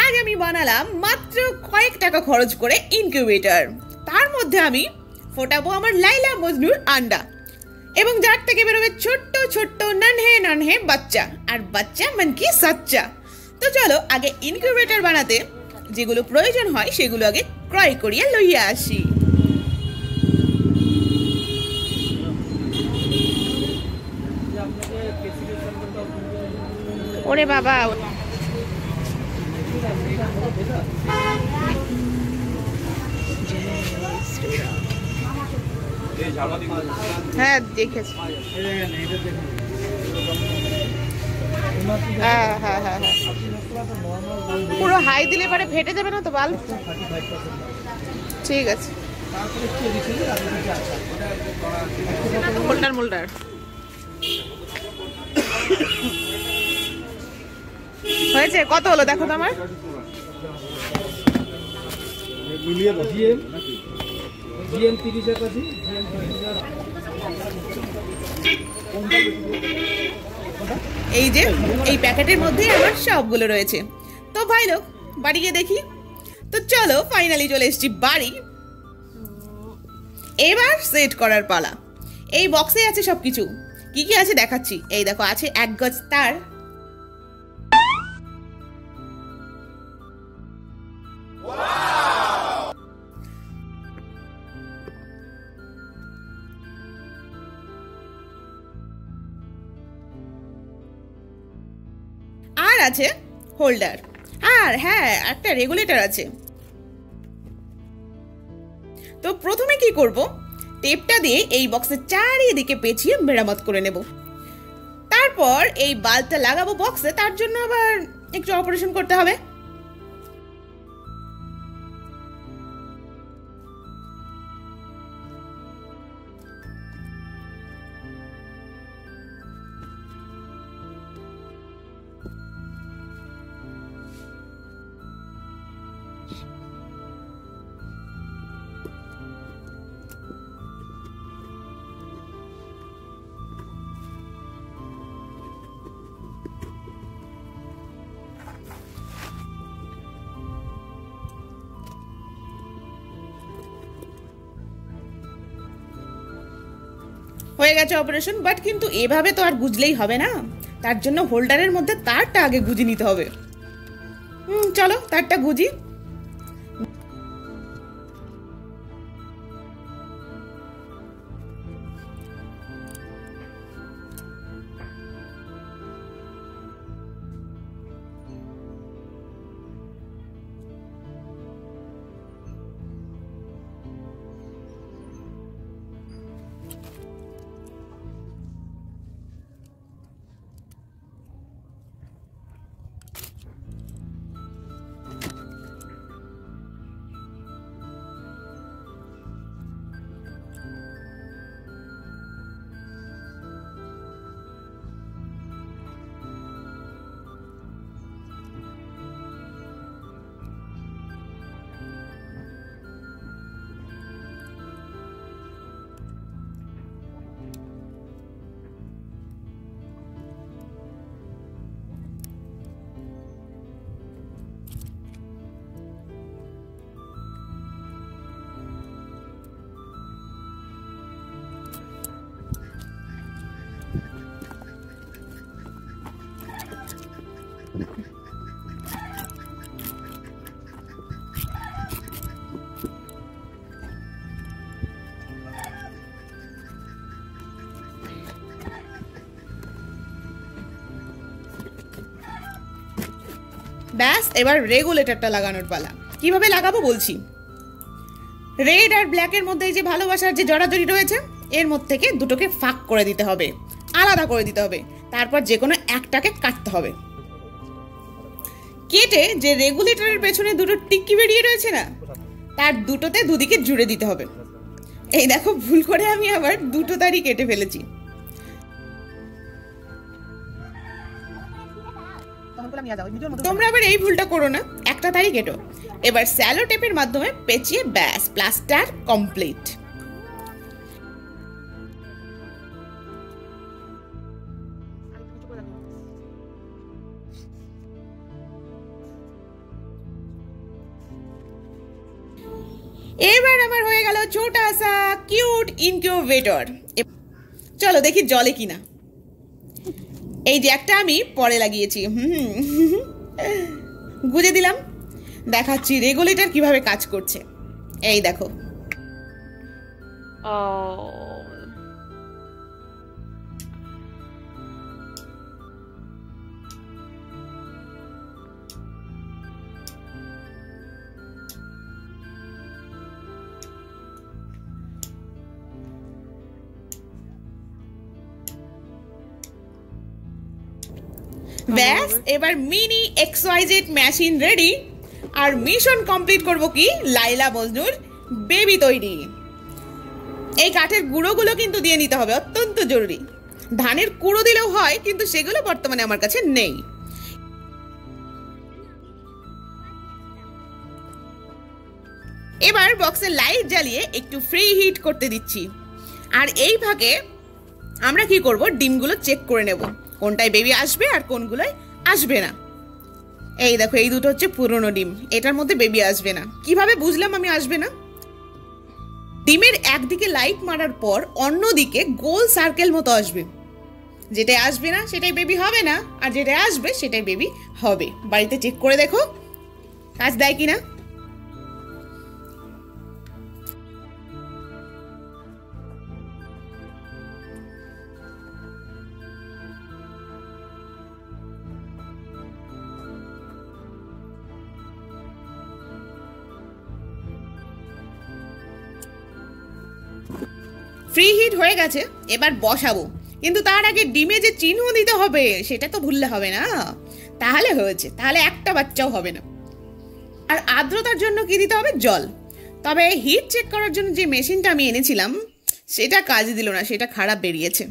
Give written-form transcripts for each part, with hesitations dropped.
আজ আমি বানালাম মাত্র কয়েক টাকা খরচ করে ইনকিউবেটর। তার মধ্যে আমি ফোটাবো আমার লাইলা মজনুর আন্ডা, এবং যার থেকে বেরোবে ছোট্ট ছোট্ট ননহে ননহে বাচ্চা, আর বাচ্চা মন কি সাচ্চা। তো চলো আগে ইনকিউবেটর বানাতে যেগুলো প্রয়োজন হয় সেগুলো আগে ক্রয় করিয়া লইয়া আসি। ওরে বাবা, হ্যাঁ দেখেছি, হ্যাঁ হ্যাঁ হ্যাঁ হ্যাঁ, পুরো হাই দিলে পরে ফেটে যাবে না তো বাল্ব? ঠিক আছে, মোল্ডার মোল্ডার হয়েছে। কত হলো দেখো তো আমার? এই যে এই প্যাকেটের মধ্যে আমার সবগুলো রয়েছে। তো ভাই লোক বাড়ি গিয়ে দেখি। তো চলো ফাইনালি চলে এসেছি বাড়ি। এবার সেট করার পালা। এই বক্সে আছে সবকিছু, কি কি আছে দেখাচ্ছি। এই দেখো, আছে 1 গজ তার, আর আছে হোল্ডার, আর হ্যাঁ একটা রেগুলেটর আছে। তো প্রথমে কি করব, টেপটা দিয়ে এই বক্সের চারিদিকে পেঁচিয়ে মেরামত করে নেব। তারপর এই বাল্বটা লাগাবো বক্সে, তার জন্য আবার একটু অপারেশন করতে হবে। হয়ে গেছে অপারেশন, বাট কিন্তু এভাবে তো আর গুজলেই হবে না, তার জন্য হোল্ডারের মধ্যে তারটা আগে গুজি নিতে হবে। চলো তারটা গুজি। ব্যাস, এবার রেগুলেটরটা লাগানোর পালা। কিভাবে লাগাবো বলছি। রেড আর ব্ল্যাকের মধ্যে যে ভালোবাসার যে জড়াজড়ি রয়েছে, এর মধ্যে থেকে দুটোকে ফাঁক করে দিতে হবে, আলাদা করে দিতে হবে। তারপর যে কোনো একটাকে কাটতে হবে। কেটে যে রেগুলেটরের পেছনে দুটো টিক্কি বেরিয়ে রয়েছে না, তার দুটোতে দুদিকে জুড়ে দিতে হবে। এই দেখো, ভুল করে আমি আবার দুটো তারই কেটে ফেলেছি। তোমরা আবার এই ভুলটা করো না, একটা তারই কেটো। এবার স্যালো টেপের মাধ্যমে পেঁচিয়ে ব্যাস, প্লাস্টার কমপ্লিট। এবার আমার হয়ে গেল ছোটা সা কিউট ইনকিউবেটর। চলো দেখি জলে কিনা। এই জ্যাকটা আমি পরে লাগিয়েছি, গুজে দিলাম। দেখাচ্ছি রেগুলেটর কিভাবে কাজ করছে। এই দেখো, ব্যাস এবার মিনি XYZ মেশিন রেডি। আর মিশন কমপ্লিট করব কি, লাইলা মজনুর বেবি তৈরি। এই কাঠের গুঁড়োগুলো কিন্তু দিয়ে নিতে হবে, অত্যন্ত জরুরি। ধানের কুড়ো দিলেও হয়, কিন্তু সেগুলো বর্তমানে আমার কাছে নেই। এবার বক্সের লাইট জ্বালিয়ে একটু ফ্রি হিট করতে দিচ্ছি। আর এই ফাঁকে আমরা কি করব, ডিমগুলো চেক করে নেব কোনটায় বেবি আসবে আর কোনগুলোয় আসবে না। এই দেখো, এই দুটো হচ্ছে পুরনো ডিম, এটার মধ্যে বেবি আসবে না। কিভাবে বুঝলাম আমি আসবে না? ডিমের একদিকে লাইট মারার পর অন্যদিকে গোল সার্কেল মতো আসবে। যেটা আসবে না সেটাই বেবি হবে না, আর যেটা আসবে সেটাই বেবি হবে। বাড়িতে চেক করে দেখো কাজ দেয় কিনা। ফ্রি হিট হয়ে গেছে, এবার বসাবো। কিন্তু তার আগে ডিমে যে চিহ্ন দিতে হবে সেটা তো ভুললে হবে না, তাহলে হয়েছে, তাহলে একটা বাচ্চাও হবে না। আর আর্দ্রতার জন্য কি দিতে হবে, জল। তবে হিট চেক করার জন্য যে মেশিনটা আমি এনেছিলাম সেটা কাজ দিল না, সেটা খারাপ বেরিয়েছে।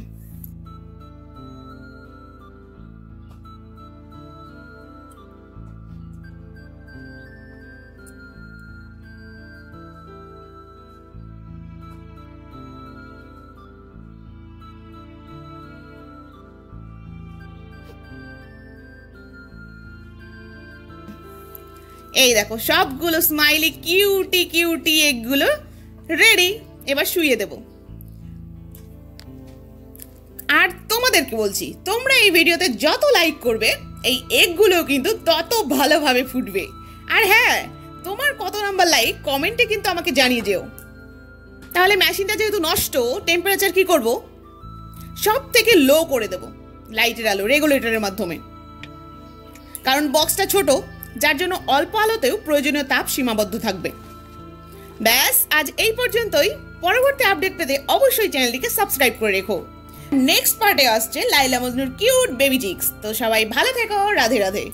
এই দেখো, সবগুলো স্মাইলি কিউটি কিউটি এগুলো রেডি। এবার শুইয়ে দেব। আর তোমাদেরকে বলছি, তোমরা এই ভিডিওতে যত লাইক করবে এই এগগুলো কিন্তু তত ভালোভাবে ফুটবে। আর হ্যাঁ, তোমার কত নাম্বার লাইক কমেন্টে কিন্তু আমাকে জানিয়ে যেও। তাহলে মেশিনটা যেহেতু নষ্ট, টেম্পারেচার কি করব, সব থেকে লো করে দেব লাইটের আলো রেগুলেটরের মাধ্যমে। কারণ বক্সটা ছোট, যার জন্য অল্প আলোতেও প্রয়োজনীয় তাপ সীমাবদ্ধ থাকবে। ব্যাস আজ এই পর্যন্তই। পরবর্তী আপডেট পেতে অবশ্যই চ্যানেলটিকে সাবস্ক্রাইব করে রেখো। নেক্সট পার্টে আসছে লাইলা মজনুর কিউট বেবি চিক্স। তো সবাই ভালো থেকো, রাধে রাধে।